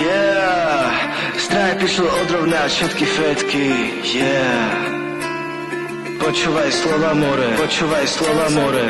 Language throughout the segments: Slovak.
Yeah, straj prišlo odrovnať všetky fetky. Yeah, počúvaj slova more, počúvaj slova more.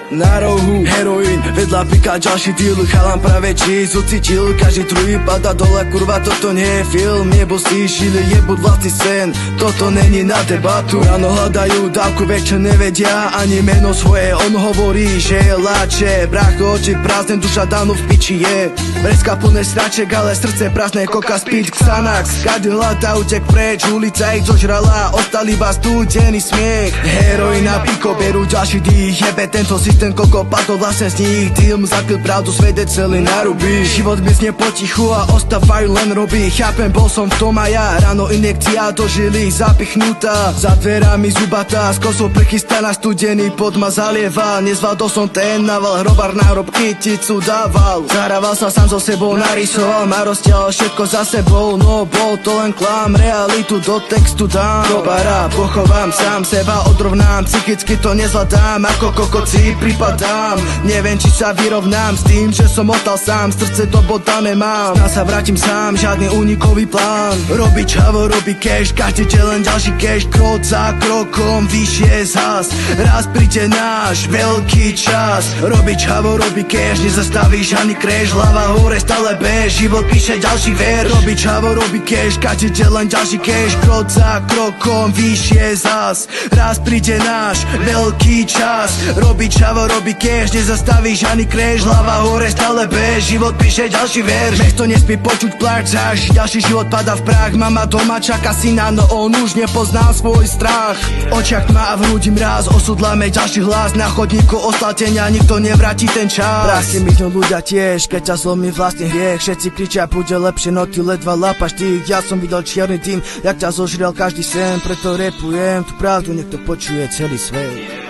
Na rohu heroín, vedľa pika ďalší deal. Chalan práve čísť ucítil, každý druhý pada dole. Kurva, toto nie je film, nebo si šili jebud vlastný sen. Toto není na debatu. Ráno hľadajú dávku, večer nevedia ani meno svoje. On hovorí, že je láče, brácho, oči prázdne, duša dávno v piči je. Breska plné sraček, ale srdce prázdne, koka speed, Xanax. Kady hľadá utek preč, ulica ich zožrala, ostali iba studený smiech. Heroín a piko berú ďalší dých, jebe tento ten koľko padol vlastne z nich. Dým zakryl pravdu, svedec celý narubí. Život mi znie potichu a ostávajú len robí. Chápem, bol som v tom a ja. Ráno injekcia do žily zapichnutá, za dverami zubatá, s kosou prichystaná, studený pod ma zalieval. Nezvládol som ten naval, hrobar na hrob kyticu dával. Zahrával sa sám so sebou, narysoval, ma rozťahol všetko za sebou. No bol to len klam, realitu do textu dám. Do bara pochovám sám seba, odrovnám, psychicky to nezvládám, ako kokoci pripadám. Neviem, či sa vyrovnám s tým, že som ostal sám, srdce to bodané mám. Sná sa vrátim sám, žiadny únikový plán. Robí čavo, robí cash, každý deň len ďalší cash. Krok za krokom, vyššie zas, raz príde náš veľký čas. Robí čavo, robí cash, nezastavíš ani crash. Hlava hore, stále bež, život píše ďalší verš. Robí čavo, robí cash, každý deň len ďalší cash. Krok za krokom, vyššie zas, raz príde náš veľký čas. Robí čavo, robí cash, nezastavíš ani crash. Hlava hore, stále bež, život píše ďalší verš. Mesto nespí počuť pláč, až ďalší život pada v prach. Mama doma čaká syna, no on už nepozná svoj strach. V očiach tma a v hrudi mráz, osud láme ďalší hlas. Na chodníku oslatenia nikto nevráti ten čas. Prach si myšnú ľudia tiež, keď ťa zlomí vlastný hriech. Všetci kričia, bude lepšie, no ty ledva lápaš tých. Ja som videl čierny tým, jak ťa zožrel každý sen. Preto repujem tú pravdu, nech to počuje celý svet.